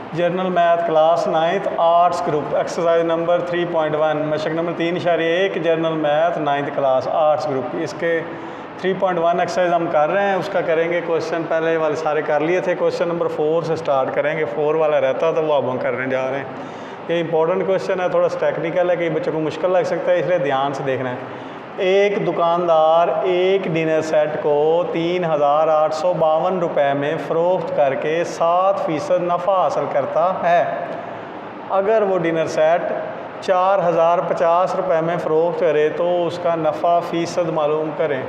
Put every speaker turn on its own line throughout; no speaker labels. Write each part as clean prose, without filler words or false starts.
Journal math class 9th arts group exercise number 3.1 मशक number 3.1 general math 9th class arts group. इसके 3.1 exercise हम कर रहे हैं, उसका करेंगे क्वेश्चन पहले वाले सारे कर लिए थे, क्वेश्चन नंबर 4 से स्टार्ट करेंगे। 4 वाला रहता तो वो अब हम करने जा रहे हैं। ये इंपॉर्टेंट क्वेश्चन है, थोड़ा सा टेक्निकल है, कई बच्चों को मुश्किल लग सकता है, इसलिए ध्यान से देखना है। एक दुकानदार एक डिनर सेट को 3,852 रुपये में फ़रोख्त करके 7% नफ़ा हासिल करता है। अगर वो डिनर सेट 4,050 रुपये में फ़रोख्त करे तो उसका नफ़ा फ़ीसद मालूम करें।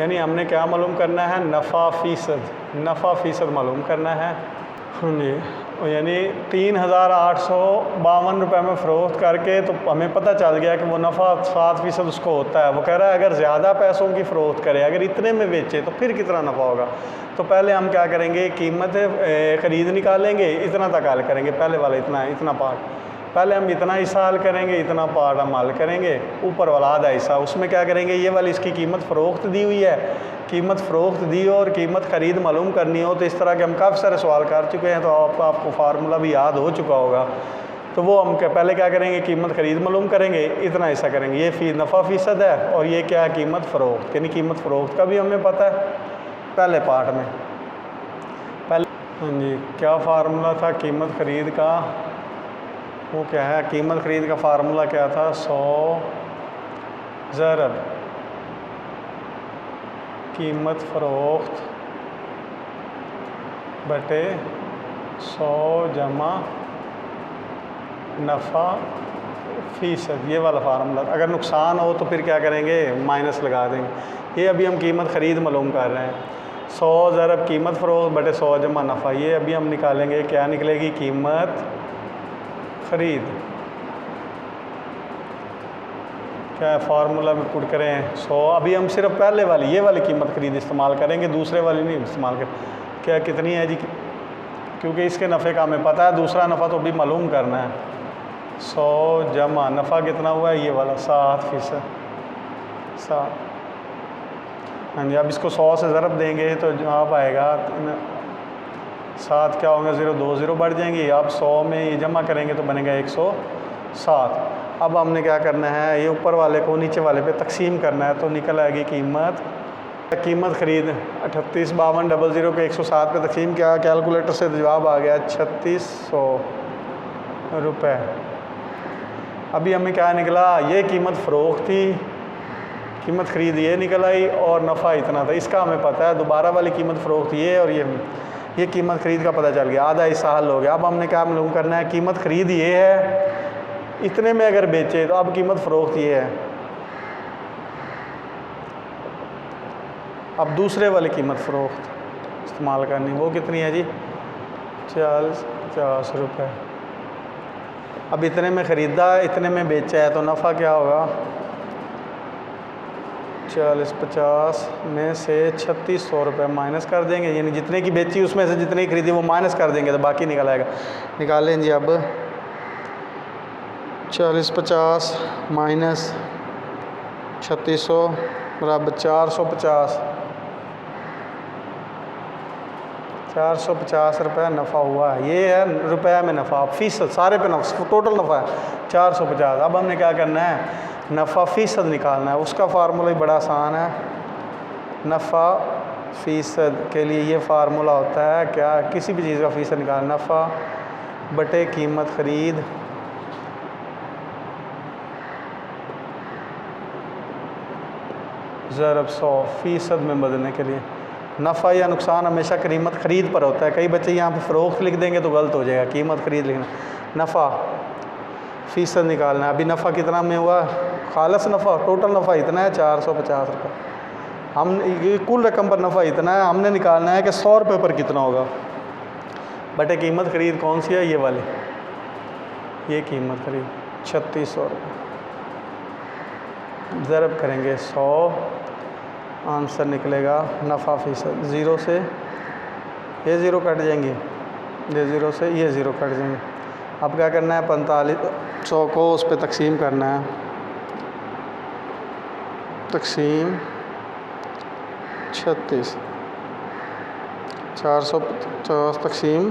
यानी हमने क्या मालूम करना है? नफ़ा फ़ीसद मालूम करना है। जी, यानी 3,852 रुपये में फ़रोख्त करके तो हमें पता चल गया कि वो नफ़ा 7% उसको होता है। वो कह रहा है अगर ज़्यादा पैसों की फ़रोख्त करे, अगर इतने में बेचे तो फिर कितना नफ़ा होगा। तो पहले हम क्या करेंगे? कीमत ख़रीद निकालेंगे, इतना तक हल करेंगे। पहले वाला इतना पार्ट पहले हम इतना हिस्सा हल करेंगे, इतना पार्ट हम हल करेंगे। ऊपर वाला आधा हिस्सा उसमें क्या करेंगे? ये वाली इसकी कीमत फ़रोख्त दी हुई है, कीमत फ़रोख्त दी हो और कीमत ख़रीद मालूम करनी हो तो इस तरह के हम काफ़ी सारे सवाल कर चुके हैं, तो आपको फार्मूला भी याद हो चुका होगा। तो वो हम पहले क्या करेंगे? कीमत ख़रीद मालूम करेंगे, इतना हिस्सा करेंगे। ये नफ़ा फ़ीसद है और ये क्या है? कीमत फ़रोख्त। यानी कीमत फ़रोख्त का भी हमें पता है पहले पार्ट में। पहले हाँ जी, क्या फार्मूला था कीमत ख़रीद का? वो क्या है? कीमत ख़रीद का फार्मूला क्या था? 100 ज़रब कीमत फ़रोख्त बटे 100 जमा नफ़ा फ़ीसद, ये वाला फार्मूला। अगर नुकसान हो तो फिर क्या करेंगे? माइनस लगा देंगे। ये अभी हम कीमत ख़रीद मालूम कर रहे हैं। 100 ज़रब कीमत फ़रोख्त बटे 100 जमा नफ़ा, ये अभी हम निकालेंगे। क्या निकलेगी? कीमत ख़रीद। क्या फार्मूला में पुट करें? 100। अभी हम सिर्फ पहले वाली ये वाली कीमत ख़रीद इस्तेमाल करेंगे, दूसरे वाली नहीं इस्तेमाल करें। क्या कितनी है जी? क्योंकि इसके नफ़े का हमें पता है, दूसरा नफ़ा तो अभी मालूम करना है। 100 जमा नफ़ा कितना हुआ है? ये वाला 7%। 7। हाँ जी, अब इसको 100 से ज़रब देंगे तो जवाब आएगा 7। क्या होगा? 0 2 0 बढ़ जाएंगी। अब 100 में ये जमा करेंगे तो बनेगा 107। अब हमने क्या करना है? ये ऊपर वाले को नीचे वाले पे तकसीम करना है, तो निकल आएगी कीमत ख़रीद 385200 के 107 पे तकसीम किया, कैलकुलेटर से जवाब आ गया 3600 रुपये। अभी हमें क्या निकला? ये कीमत फ़रोख्त थी, कीमत ख़रीद ये निकल आई और नफ़ा इतना था। इसका हमें पता है। दोबारा वाली कीमत फ़रोख्त ये और ये कीमत ख़रीद का पता चल गया, आधा हिस्सा हल हो गया। अब हमने क्या मालूम करना है? कीमत ख़रीद ये है, इतने में अगर बेचे तो अब कीमत फ़रोख्त ये है। अब दूसरे वाली कीमत फ़रोख्त इस्तेमाल करनी, वो कितनी है जी? 50 रुपये। अब इतने में ख़रीदा, इतने में बेचा है, तो नफ़ा क्या होगा? 40-50 में से 3600 रुपये माइनस कर देंगे। यानी जितने की बेची उसमें से जितने की खरीदी वो माइनस कर देंगे तो बाकी निकल आएगा। निकालें जी। अब 40-50 माइनस 3600 बराबर 450। 450 रुपये नफ़ा हुआ है। ये है रुपये में नफ़ा, फ़ीसद सारे पे नफ़ा, टोटल नफ़ा है 450। अब हमने क्या करना है? नफ़ा फ़ीसद निकालना है। उसका फार्मूला ही बड़ा आसान है। नफ़ा फ़ीसद के लिए ये फार्मूला होता है क्या? किसी भी चीज़ का फ़ीसद निकालना, नफ़ा बटे कीमत ख़रीद ज़रब 100 फ़ीसद में बदलने के लिए। नफ़ा या नुकसान हमेशा कीमत ख़रीद पर होता है। कई बच्चे यहाँ पे फ़रोख्त लिख देंगे तो गलत हो जाएगा, कीमत ख़रीद लिखना। नफ़ा फ़ीसद निकालना है। अभी नफ़ा कितना में हुआ? खालस नफ़ा, टोटल नफ़ा इतना है 450 रुपये। हम ये कुल रकम पर नफ़ा इतना है, हमने निकालना है कि 100 रुपये पर कितना होगा। बटे कीमत ख़रीद कौन सी है? ये वाली, ये कीमत ख़रीद 3600 रुपये। ज़रब करेंगे 100, आंसर निकलेगा नफ़ा फ़ीसद। 0 से ये 0 कट जाएंगे, ये 0 से ये 0 कट जाएंगे। अब क्या करना है? 4500 को उस पर तकसीम करना है। तकसीम 36, 450 तकसीम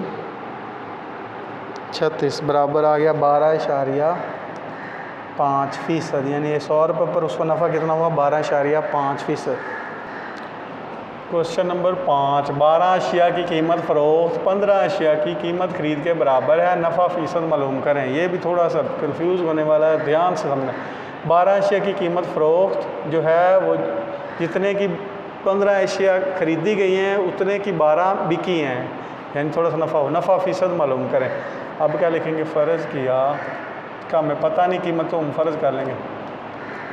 36 बराबर आ गया 12.5%, यानी 100 रुपये पर उसको नफ़ा कितना हुआ 12.5%। क्वेश्चन नंबर 5, 12 अशिया की कीमत फ़रोख्त 15 अशिया की कीमत ख़रीद के बराबर है, नफ़ा फ़ीसद मालूम करें। ये भी थोड़ा सा कंफ्यूज होने वाला है, ध्यान से समझना। 12 अशिया की कीमत फ़रोख्त जो है वो जितने की 15 अशिया ख़रीदी गई हैं उतने की 12 बिकी हैं, यानी थोड़ा सा नफ़ा हो, नफ़ा फ़ीसद मालूम करें। अब क्या लिखेंगे, फ़र्ज़ किया का हमें पता नहीं कीमत, तो हम फ़र्ज़ कर लेंगे।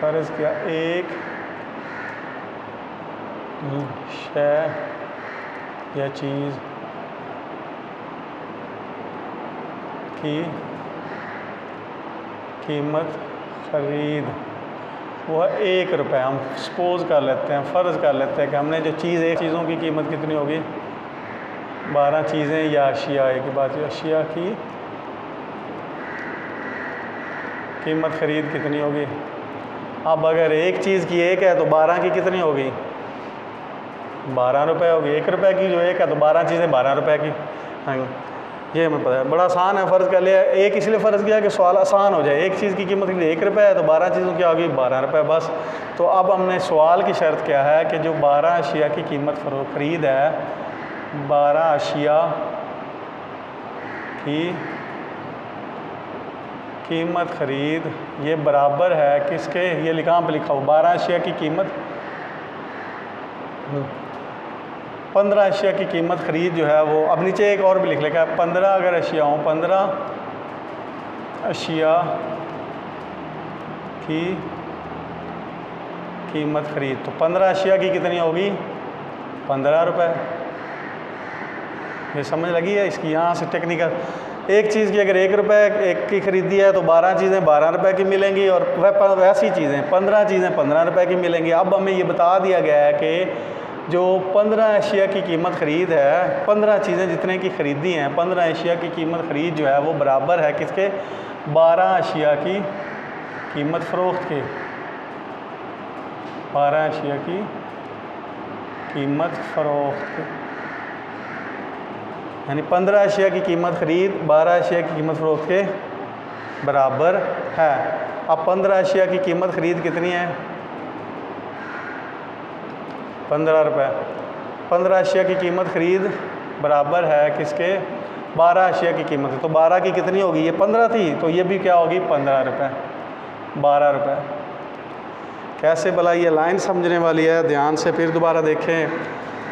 फ़र्ज़ किया एक शय या चीज़ की कीमत ख़रीद वो है 1 रुपये। हम सपोज़ कर लेते हैं, फ़र्ज़ कर लेते हैं कि हमने जो चीज़, एक चीज़ों की कीमत कितनी होगी 12 चीज़ें या अशिया, एक बात अशिया की कीमत ख़रीद कितनी होगी। अब अगर एक चीज़ की 1 है तो 12 की कितनी होगी 12 रुपये होगी। 1 रुपये की जो 1 है तो 12 चीज़ें 12 रुपये की। हाँ, ये हमें पता है, बड़ा आसान है। फ़र्ज़ कर लिया एक, इसलिए फ़र्ज़ किया कि सवाल आसान हो जाए। एक चीज़ की कीमत 1 रुपये है तो 12 चीज़ों की आ गई 12 रुपये बस। तो अब हमने सवाल की शर्त क्या है कि जो 12 अशिया की कीमत ख़रीद है, 12 अशिया की कीमत ख़रीद ये बराबर है किसके, ये लिखा पे लिखा हो 12 अशिया की कीमत 15 अशिया की कीमत ख़रीद जो है वो, अब नीचे एक और भी लिख लेगा 15 अगर अशिया हो, 15 अशिया की कीमत ख़रीद, तो 15 अशिया की कितनी होगी 15 रुपये। ये समझ लगी है इसकी, यहाँ से टेक्निकल। एक चीज़ की अगर 1 रुपये एक की ख़रीदी है तो 12 चीज़ें 12 रुपये की मिलेंगी, और वह वैसी चीज़ें 15 चीज़ें 15 रुपये की मिलेंगी। अब हमें ये बता दिया गया है कि जो 15 अशिया की कीमत ख़रीद है, 15 चीज़ें जितने की ख़रीदी हैं, 15 अशिया की कीमत ख़रीद जो है वो बराबर है किसके 12 अशिया की कीमत फ़रोख्त के। 12 अशिया की कीमत फ़रोख्त के, यानी 15 अशिया की कीमत ख़रीद 12 अशिया की कीमत फ़रोख्त के बराबर है। अब 15 अशिया की कीमत ख़रीद कितनी है 15 रुपये। 15 अशिया की कीमत ख़रीद बराबर है किसके 12 अशिया की कीमत है, तो 12 की कितनी होगी, ये 15 थी तो ये भी क्या होगी 15 रुपये, 12 रुपये। कैसे भला, ये लाइन समझने वाली है, ध्यान से फिर दोबारा देखें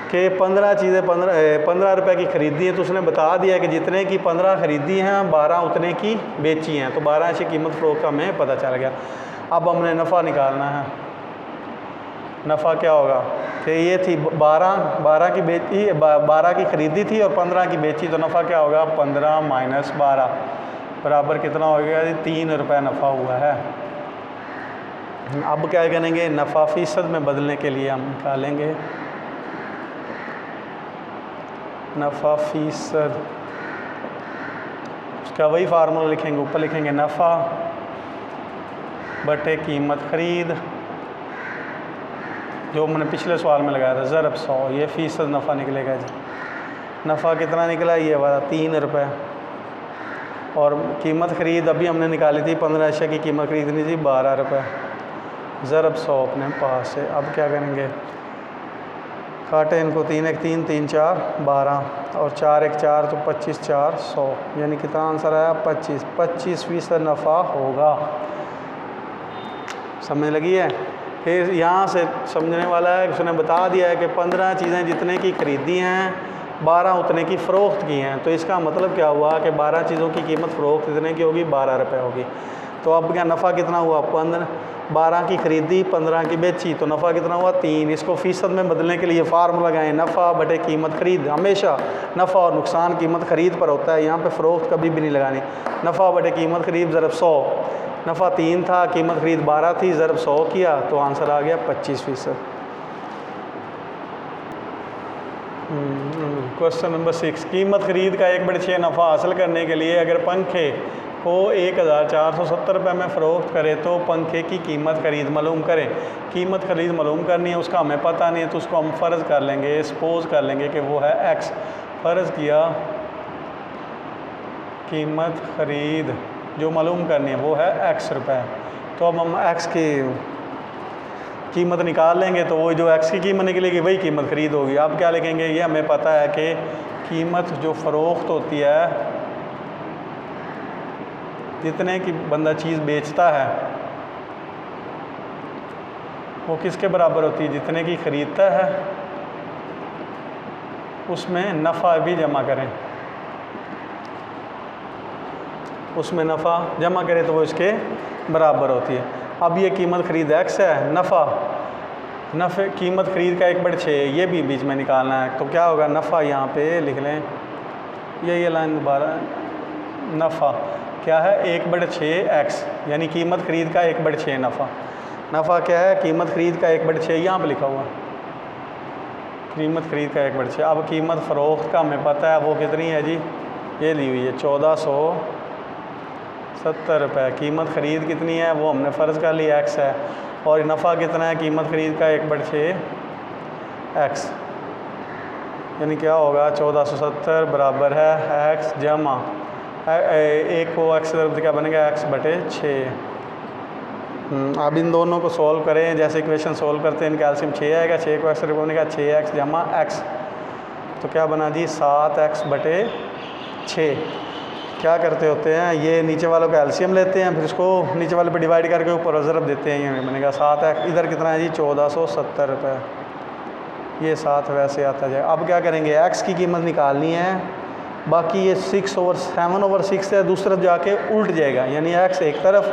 कि 15 चीज़ें 15 रुपये की ख़रीदी हैं, तो उसने बता दिया कि जितने की 15 ख़रीदी हैं 12 उतने की बेची हैं, तो 12 अशिया कीमत फ़रोख्त का हमें पता चल गया। अब हमने नफ़ा निकालना है। नफ़ा क्या होगा कि ये थी 12 की बेची, 12 की ख़रीदी थी और 15 की बेची, तो नफ़ा क्या होगा 15 माइनस 12 बराबर कितना हो गया 3 रुपये नफ़ा हुआ है। अब क्या करेंगे, नफ़ा फ़ीसद में बदलने के लिए हम निकालेंगे नफ़ा फ़ीसद, उसका वही फार्मूला लिखेंगे, ऊपर लिखेंगे नफ़ा बटे कीमत ख़रीद जो हमने पिछले सवाल में लगाया था ज़रब 100, ये फ़ीसद नफ़ा निकलेगा जी। नफ़ा कितना निकला, ये वाला 3 रुपये, और कीमत ख़रीद अभी हमने निकाली थी 15 अशिया की कीमत ख़रीदनी थी 12 रुपये, ज़रब 100 अपने पास है। अब क्या करेंगे, काटे इनको, 3 1 3 3 4 12 और 4 1 4 तो 25 4 100, यानी कितना आंसर आया 25% नफ़ा होगा। समझ लगी है। फिर यहाँ से समझने वाला है, उसने बता दिया है कि 15 चीज़ें जितने की ख़रीदी हैं 12 उतने की फ़रोख्त की हैं, तो इसका मतलब क्या हुआ कि 12 चीज़ों की कीमत फ़रोख्त कितने की होगी 12 रुपये होगी। तो अब क्या नफ़ा कितना हुआ 12 की ख़रीदी 15 की बेची, तो नफ़ा कितना हुआ 3। इसको फ़ीसद में बदलने के लिए फार्मूला लगाएं, नफ़ा बटे कीमत ख़रीद। हमेशा नफ़ा और नुकसान कीमत ख़रीद पर होता है, यहाँ पे फ़रोख्त कभी भी नहीं लगानी। नफ़ा बटे कीमत ख़रीद ज़रब 100, नफ़ा 3 था, कीमत ख़रीद 12 थी, ज़रब 100 किया तो आंसर आ गया 25%। क्वेश्चन नंबर 6, कीमत ख़रीद का 1/6 नफ़ा हासिल करने के लिए अगर पंखे को 1470 रुपये में फ़रोख्त करे तो पंखे की कीमत ख़रीद मालूम करें। कीमत ख़रीद मालूम करनी है, उसका हमें पता नहीं है, तो उसको हम फ़र्ज़ कर लेंगे, सपोज़ कर लेंगे कि वो है x। फ़र्ज़ किया कीमत ख़रीद जो मालूम करनी है वो है x रुपए। तो अब हम x की कीमत निकाल लेंगे, तो वो जो x की कीमत निकलेगी वही कीमत ख़रीद होगी। अब क्या लिखेंगे, ये हमें पता है कि कीमत जो फ़रोख्त होती है, जितने की बंदा चीज़ बेचता है वो किसके बराबर होती है, जितने की ख़रीदता है उसमें नफ़ा भी जमा करें, उसमें नफ़ा जमा करें तो वो इसके बराबर होती है। अब ये कीमत ख़रीद x है, नफ़े कीमत ख़रीद का 1/6 ये भी बीच में निकालना है। तो क्या होगा, नफ़ा यहाँ पे लिख लें, ये लाइन दोबारा, नफ़ा क्या है 1/6 x, यानी कीमत ख़रीद का 1/6 नफ़ा क्या है, कीमत ख़रीद का 1/6 यहाँ पर लिखा हुआ, कीमत ख़रीद का 1/6। अब कीमत फ़रोख्त का हमें पता है वो कितनी है जी, ये ली हुई है 1470 रुपये। कीमत ख़रीद कितनी है वो हमने फ़र्ज़ कर लिया x है, और नफ़ा कितना है, कीमत ख़रीद का 1/6 x, यानी क्या होगा 1470 बराबर है x जमा एक को x तरफ क्या बनेगा x/6। अब इन दोनों को सॉल्व करें, जैसे इक्वेशन सॉल्व करते हैं इनका एलसीएम 6 आएगा, 6 को x तरफ बनेगा 6x जमा x, तो क्या बना जी 7x/6। क्या करते होते हैं, ये नीचे वालों का एलसीएम लेते हैं, फिर इसको नीचे वाले पे डिवाइड करके ऊपर ज़रब देते हैं, ये बनेगा 7x, इधर कितना है जी 1470 रुपये, ये 7 वैसे आता जाएगा। अब क्या करेंगे, x की कीमत निकालनी है, बाकी ये 7/6 है, दूसरी तरफ जाके उल्ट जाएगा, यानी x एक तरफ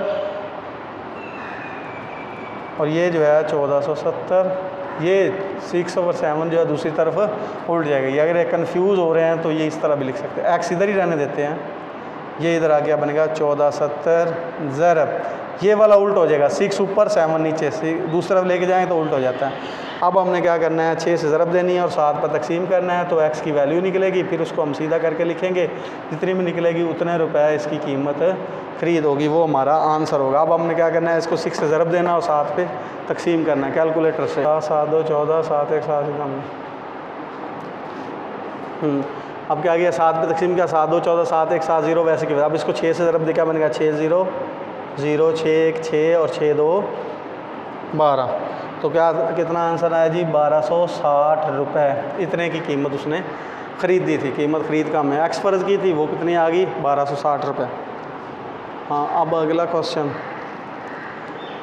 और ये जो है 1470, ये 6/7 जो है दूसरी तरफ उल्ट जाएगा। ये अगर कंफ्यूज हो रहे हैं तो ये इस तरह भी लिख सकते हैं, x इधर ही रहने देते हैं, ये इधर आ गया बनेगा 1470 ज़रब, ये वाला उल्ट हो जाएगा, 6 ऊपर 7 नीचे, दूसरी तरफ लेके जाएँ तो उल्ट हो जाता है। अब हमने क्या करना है, 6 से ज़रब देनी है और 7 पर तकसीम करना है, तो x की वैल्यू निकलेगी, फिर उसको हम सीधा करके लिखेंगे, जितनी भी निकलेगी उतने रुपए इसकी कीमत ख़रीद होगी, वो हमारा आंसर होगा। अब हमने क्या करना है, इसको 6 से ज़रब देना और 7 पे तकसीम करना है कैलकुलेटर से, 7 2 14 7 1 7 अब क्या गया, 7 पे तकसीम किया, 7 2 14 7 1 7 0 वैसे की। अब इसको 6 से ज़रब दे क्या बनेगा, 6 0 0 6 1 6 और 6 2 12, तो क्या कितना आंसर आया जी 1260 रुपये। इतने की कीमत उसने ख़रीदी थी, कीमत ख़रीद का हमें एक्स फ़र्ज़ की थी, वो कितनी आ गई 1260 रुपये। हाँ, अब अगला क्वेश्चन,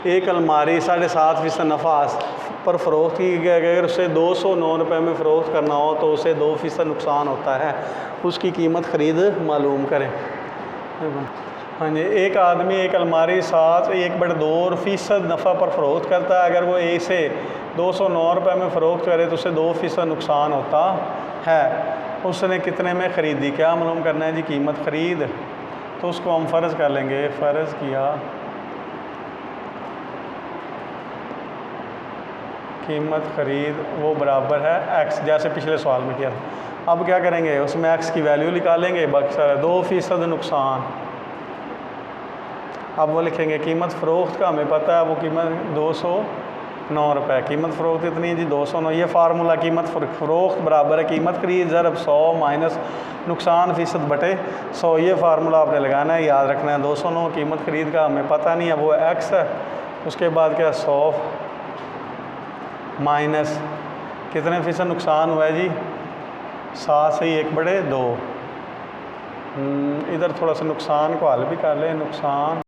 एक अलमारी 7.5% नफ़ा पर फ़रोख्त की गई, अगर उसे 209 रुपये में फ़रोख्त करना हो तो उसे 2% नुकसान होता है, उसकी कीमत ख़रीद मालूम करें। हाँ जी, एक आदमी एक अलमारी 1/2% नफ़ा पर फ़रोख्त करता है, अगर वो इसे 209 रुपये में फ़रोख्त करे तो उसे 2% नुकसान होता है, उसने कितने में ख़रीदी, क्या मालूम करना है जी कीमत ख़रीद। तो उसको हम फ़र्ज़ कर लेंगे, फ़र्ज़ किया कीमत ख़रीद वो बराबर है x, जैसे पिछले सवाल में किया था। अब क्या करेंगे, उसमें x की वैल्यू निकालेंगे, बाकी सारा 2% नुकसान। अब वो लिखेंगे कीमत फ़रोख्त का हमें पता है वो कीमत 209 रुपये, कीमत फ़रोख्त इतनी है जी 209, ये फार्मूला कीमत फ़रोख्त बराबर है कीमत ख़रीद ज़रब 100 माइनस नुकसान फ़ीसद/100, ये फार्मूला आपने लगाना है, याद रखना है। 209 कीमत ख़रीद का हमें पता नहीं है, वो x है, उसके बाद क्या 100 माइनस कितने फ़ीसद नुकसान हुआ है जी 7 से 1/2। इधर थोड़ा सा नुकसान को हल भी कर लें, नुकसान